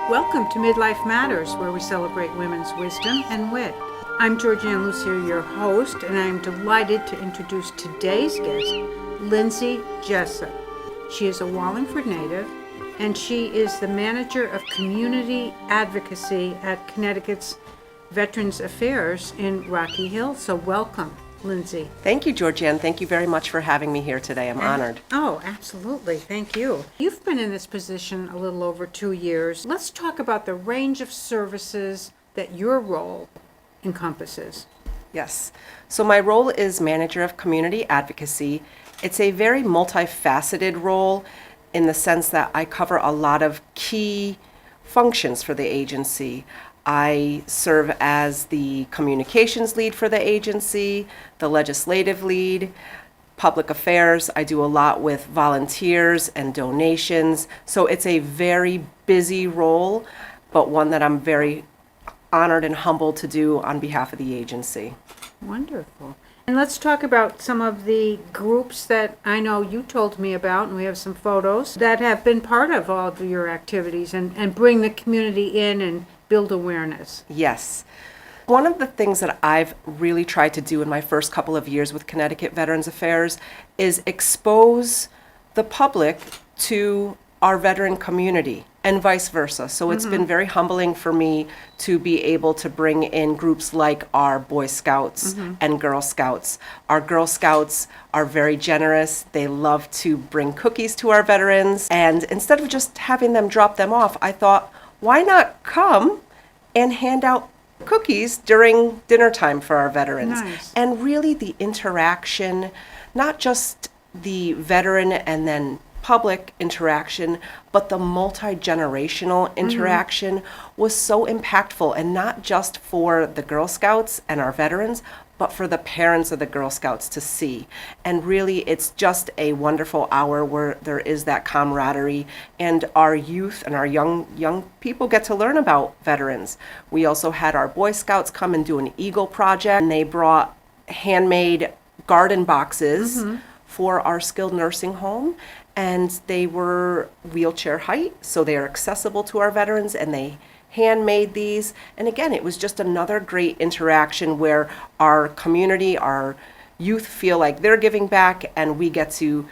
Welcome to Midlife Matters, where we celebrate women's wisdom and wit. I'm Georgianne Lucier, your host, and I'm delighted to introduce today's guest, Lindsay Jesshop. She is a Wallingford native, and she is the manager of community advocacy at Connecticut's Veterans Affairs in Rocky Hill. So welcome, Lindsay. Thank you, Georgianne. Thank you very much for having me here today. I'm honored. Oh, absolutely. Thank you. You've been in this position a little over 2 years. Let's talk about the range of services that your role encompasses. Yes. So my role is manager of community advocacy. It's a very multifaceted role in the sense that I cover a lot of key functions for the agency. I serve as the communications lead for the agency, the legislative lead, public affairs. I do a lot with volunteers and donations. So it's a very busy role, but one that I'm very honored and humbled to do on behalf of the agency. Wonderful. And let's talk about some of the groups that I know you told me about, and we have some photos that have been part of all of your activities and bring the community in and build awareness. Yes. One of the things that I've really tried to do in my first couple of years with Connecticut Veterans Affairs is expose the public to our veteran community and vice versa. So it's been very humbling for me to be able to bring in groups like our Boy Scouts and Girl Scouts. Our Girl Scouts are very generous. They love to bring cookies to our veterans. And instead of just having them drop them off, I thought, why not come and hand out cookies during dinner time for our veterans? Nice. And really the interaction, not just the veteran and then public interaction, but the multi-generational interaction was so impactful, and not just for the Girl Scouts and our veterans, but for the parents of the Girl Scouts to see. And really, it's just a wonderful hour where there is that camaraderie, and our youth and our young people get to learn about veterans. We also had our Boy Scouts come and do an Eagle project, and they brought handmade garden boxes for our skilled nursing home, and they were wheelchair height, so they are accessible to our veterans, and they handmade these. And again, it was just another great interaction where our community, our youth feel like they're giving back, and we get to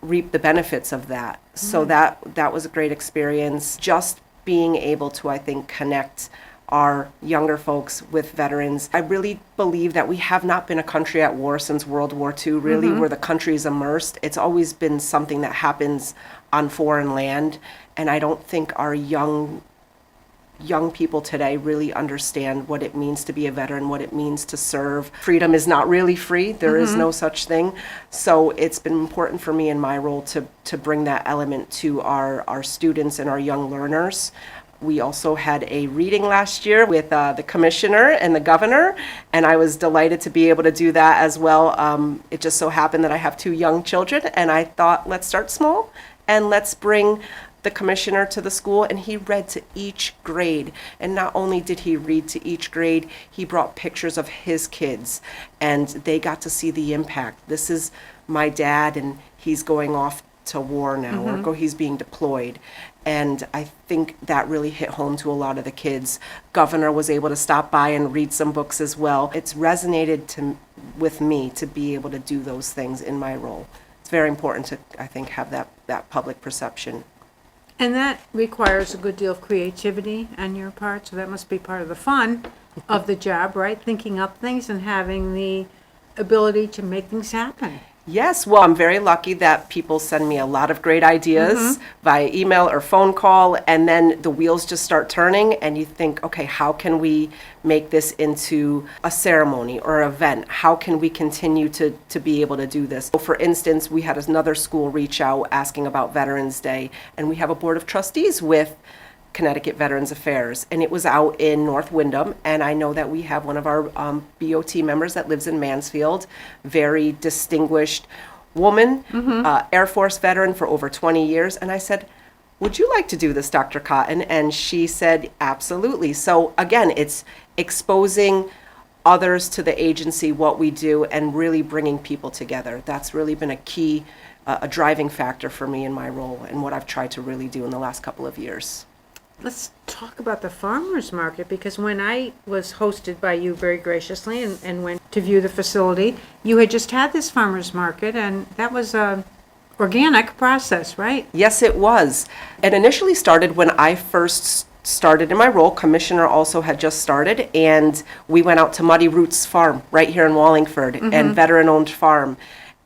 reap the benefits of that. So that was a great experience. Just being able to, I think, connect our younger folks with veterans. I really believe that we have not been a country at war since World War II, really, where the country is immersed. It's always been something that happens on foreign land, and I don't think our young people today really understand what it means to be a veteran, what it means to serve. Freedom is not really free. There is no such thing. So it's been important for me in my role to bring that element to our students and our young learners. We also had a reading last year with the commissioner and the governor, and I was delighted to be able to do that as well. It just so happened that I have 2 young children, and I thought, let's start small and let's bring the commissioner to the school, and he read to each grade. And not only did he read to each grade, he brought pictures of his kids, and they got to see the impact. This is my dad, and he's going off to war now, or he's being deployed. And I think that really hit home to a lot of the kids. Governor was able to stop by and read some books as well. It's resonated with me to be able to do those things in my role. It's very important to, I think, have that public perception. And that requires a good deal of creativity on your part, so that must be part of the fun of the job, right? Thinking up things and having the ability to make things happen. Yes, well, I'm very lucky that people send me a lot of great ideas via email or phone call, and then the wheels just start turning, and you think, okay, how can we make this into a ceremony or event? How can we continue to be able to do this? So for instance, we had another school reach out asking about Veterans Day, and we have a board of trustees with Connecticut Veterans Affairs, and it was out in North Windham, and I know that we have one of our BOT members that lives in Mansfield, very distinguished woman, Air Force veteran for over 20 years, and I said, would you like to do this, Dr. Cotton? And she said, absolutely. So again, it's exposing others to the agency, what we do, and really bringing people together. That's really been a key, a driving factor for me in my role and what I've tried to really do in the last couple of years. Let's talk about the farmers market, because when I was hosted by you very graciously and went to view the facility, you had just had this farmers market, and that was a organic process, right? Yes, it was. It initially started when I first started in my role. Commissioner also had just started, and we went out to Muddy Roots Farm right here in Wallingford, and veteran-owned farm.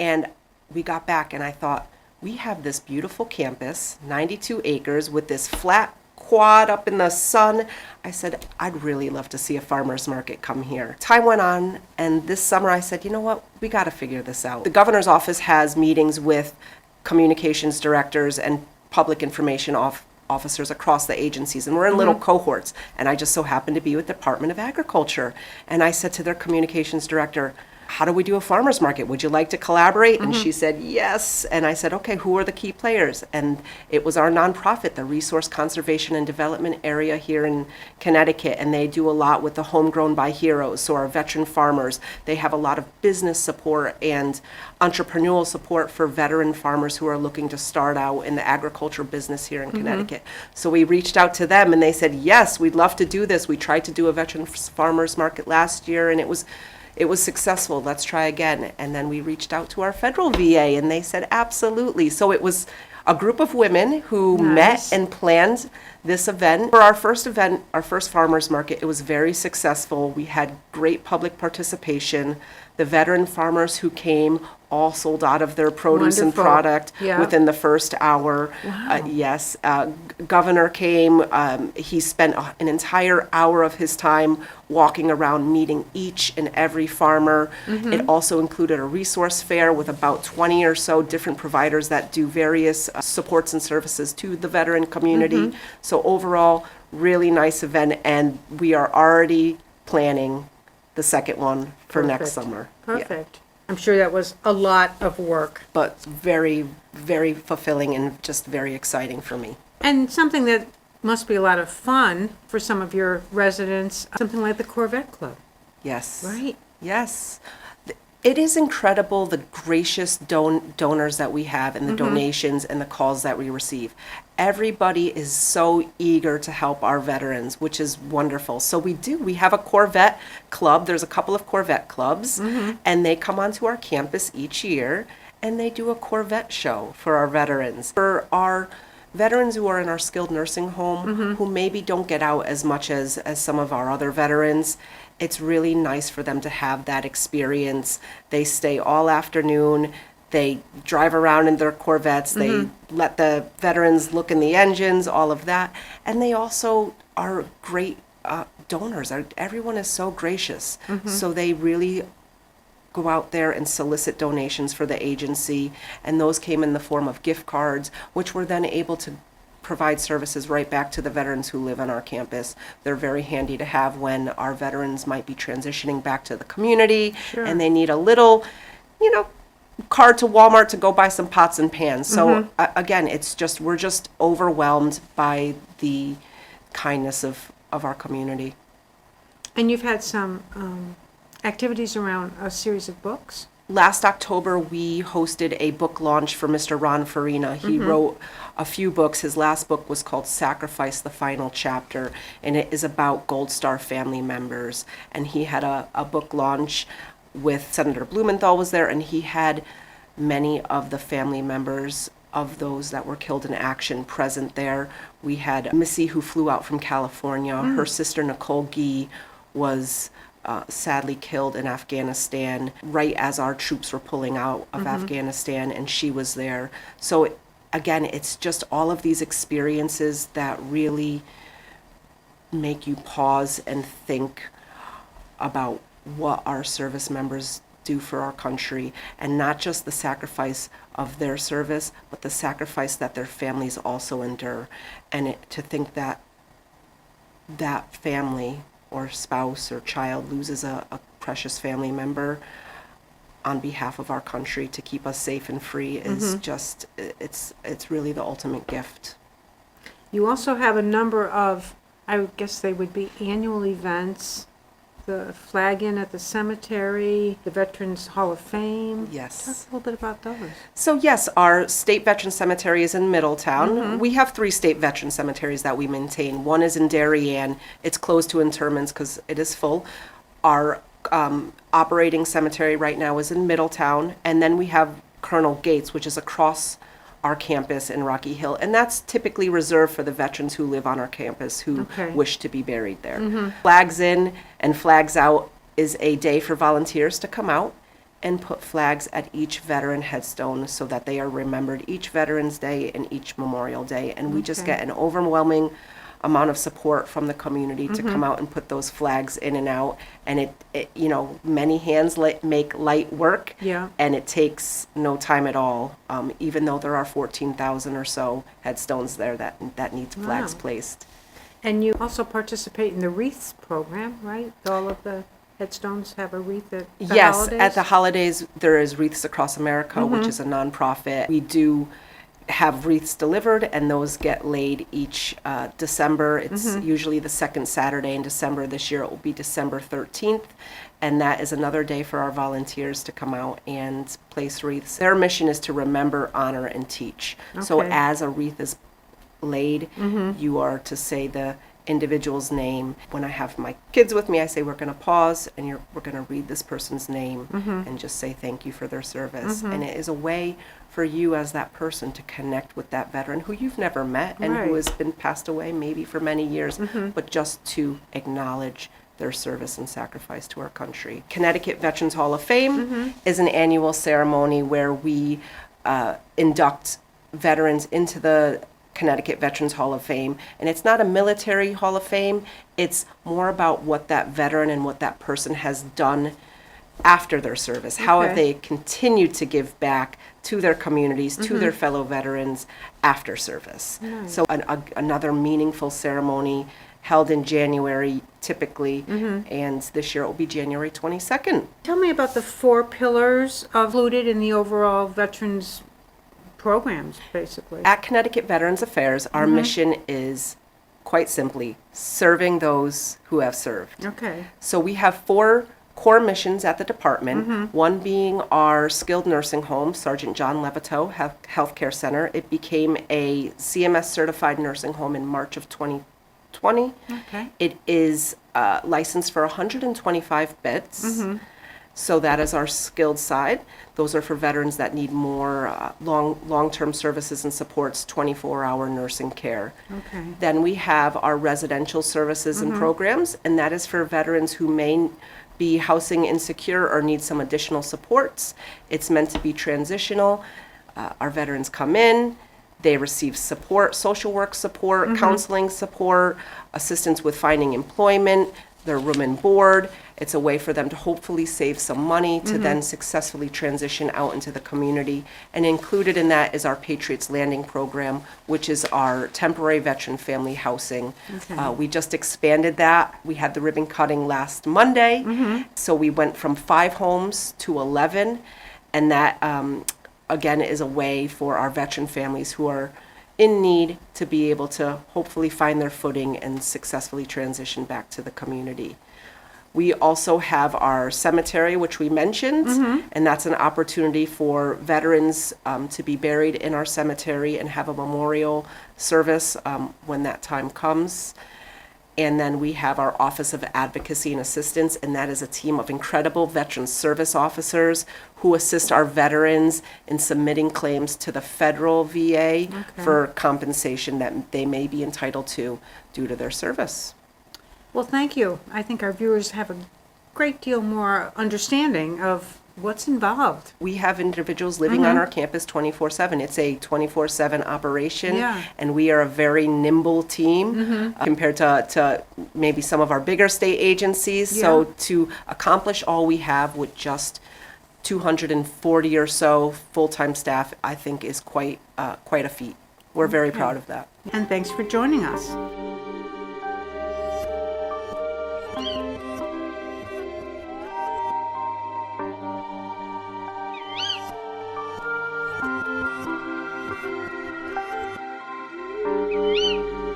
And we got back, and I thought, we have this beautiful campus, 92 acres, with this flat quad up in the sun. I said, I'd really love to see a farmer's market come here. Time went on, and this summer I said, you know what, we got to figure this out. The governor's office has meetings with communications directors and public information officers across the agencies, and we're in little cohorts, and I just so happened to be with the Department of Agriculture. And I said to their communications director, how do we do a farmer's market? Would you like to collaborate? And she said, yes. And I said, okay, who are the key players? And it was our nonprofit, the Resource Conservation and Development Area here in Connecticut. And they do a lot with the Homegrown by Heroes, so our veteran farmers. They have a lot of business support and entrepreneurial support for veteran farmers who are looking to start out in the agriculture business here in Connecticut. So we reached out to them, and they said, yes, we'd love to do this. We tried to do a veteran farmers market last year, and it was successful. Let's try again. And then we reached out to our federal VA, and they said, absolutely. So it was a group of women who met and planned this event. For our first event, our first farmers market, it was very successful. We had great public participation. The veteran farmers who came all sold out of their produce and product within the first hour. Yes, Governor came. He spent an entire hour of his time walking around meeting each and every farmer. It also included a resource fair with about 20 or so different providers that do various supports and services to the veteran community. So overall, really nice event, and we are already planning the second one for next summer. Perfect. Yeah. I'm sure that was a lot of work. But very, very fulfilling and just very exciting for me. And something that must be a lot of fun for some of your residents, something like the Corvette Club. Yes. Right? Yes. It is incredible, the gracious donors that we have, and the donations and the calls that we receive. Everybody is so eager to help our veterans, which is wonderful. So we have a Corvette club. There's a couple of Corvette clubs, and they come onto our campus each year, and they do a Corvette show for our veterans. For our veterans who are in our skilled nursing home, who maybe don't get out as much as some of our other veterans, it's really nice for them to have that experience. They stay all afternoon. They drive around in their Corvettes. They let the veterans look in the engines, all of that. And they also are great donors. Everyone is so gracious. So they really go out there and solicit donations for the agency. And those came in the form of gift cards, which we're then able to provide services right back to the veterans who live on our campus. They're very handy to have when our veterans might be transitioning back to the community and they need a little, card to Walmart to go buy some pots and pans. So again, we're just overwhelmed by the kindness of our community. And you've had some activities around a series of books? Last October, we hosted a book launch for Mr. Ron Farina. He wrote a few books. His last book was called Sacrifice, the Final Chapter, and it is about Gold Star family members. And he had a book launch with Senator Blumenthal was there, and he had many of the family members of those that were killed in action present there. We had Missy, who flew out from California. Her sister, Nicole Gee, was sadly killed in Afghanistan right as our troops were pulling out of Afghanistan, and she was there. So again, it's just all of these experiences that really make you pause and think about what our service members do for our country, and not just the sacrifice of their service, but the sacrifice that their families also endure. And to think that that family or spouse or child loses a precious family member on behalf of our country to keep us safe and free is just, it's really the ultimate gift. You also have a number of, I would guess they would be annual events, the flag in at the cemetery, the Veterans Hall of Fame. Yes. Talk a little bit about those. So yes, our state veteran cemetery is in Middletown. We have 3 state veteran cemeteries that we maintain. One is in Darien. It's closed to interments because it is full. Our operating cemetery right now is in Middletown, and then we have Colonel Gates, which is across our campus in Rocky Hill, and that's typically reserved for the veterans who live on our campus who Okay. wish to be buried there. Flags in and Flags out is a day for volunteers to come out and put flags at each veteran headstone so that they are remembered each Veterans Day and each Memorial Day. And we just Okay. get an overwhelming amount of support from the community to come out and put those flags in and out. And it many hands make light work. Yeah. And it takes no time at all, even though there are 14,000 or so headstones there that need flags Wow. placed. And you also participate in the wreaths program, right? All of the headstones have a wreath at the Yes, holidays? at the holidays, there is Wreaths Across America, which is a nonprofit. We do have wreaths delivered, and those get laid each December. It's usually the second Saturday in December. This year it will be December 13th, and that is another day for our volunteers to come out and place wreaths. Their mission is to remember, honor, and teach. So Okay. as a wreath is laid, you are to say the individual's name. When I have my kids with me, I say we're going to pause and we're going to read this person's name and just say thank you for their service. And it is a way for you as that person to connect with that veteran who you've never met and who Right. has been passed away maybe for many years, but just to acknowledge their service and sacrifice to our country. Connecticut Veterans Hall of Fame is an annual ceremony where we induct veterans into the Connecticut Veterans Hall of Fame. And it's not a military Hall of Fame. It's more about what that veteran and what that person has done after their service. How have Okay. they continued to give back to their communities, to their fellow veterans after service. Nice. So another meaningful ceremony held in January typically, and this year it will be January 22nd. Tell me about the 4 pillars included in the overall veterans programs, basically. At Connecticut Veterans Affairs, our mission is quite simply serving those who have served. Okay. So we have 4 core missions at the department, one being our skilled nursing home, Sergeant John Levito Healthcare Center. It became a CMS certified nursing home in March of 2020. Okay. It is licensed for 125 beds. So that is our skilled side. Those are for veterans that need more long-term services and supports, 24-hour nursing care. Okay. Then we have our residential services and programs, and that is for veterans who may be housing insecure or need some additional supports. It's meant to be transitional. Our veterans come in, they receive support, social work support, counseling support, assistance with finding employment, their room and board. It's a way for them to hopefully save some money to then successfully transition out into the community. And included in that is our Patriots Landing program, which is our temporary veteran family housing. Okay. We just expanded that. We had the ribbon cutting last Monday. So we went from 5 homes to 11. And that, again, is a way for our veteran families who are in need to be able to hopefully find their footing and successfully transition back to the community. We also have our cemetery, which we mentioned, and that's an opportunity for veterans to be buried in our cemetery and have a memorial service when that time comes. And then we have our Office of Advocacy and Assistance, and that is a team of incredible veteran service officers who assist our veterans in submitting claims to the federal VA for compensation that they may be entitled to due to their service. Well, thank you. I think our viewers have a great deal more understanding of what's involved. We have individuals living on our campus 24/7. It's a 24/7 operation, Yeah. and we are a very nimble team compared to maybe some of our bigger state agencies. Yeah. So to accomplish all we have with just 240 or so full-time staff, I think is quite a feat. We're very proud of that. And thanks for joining us.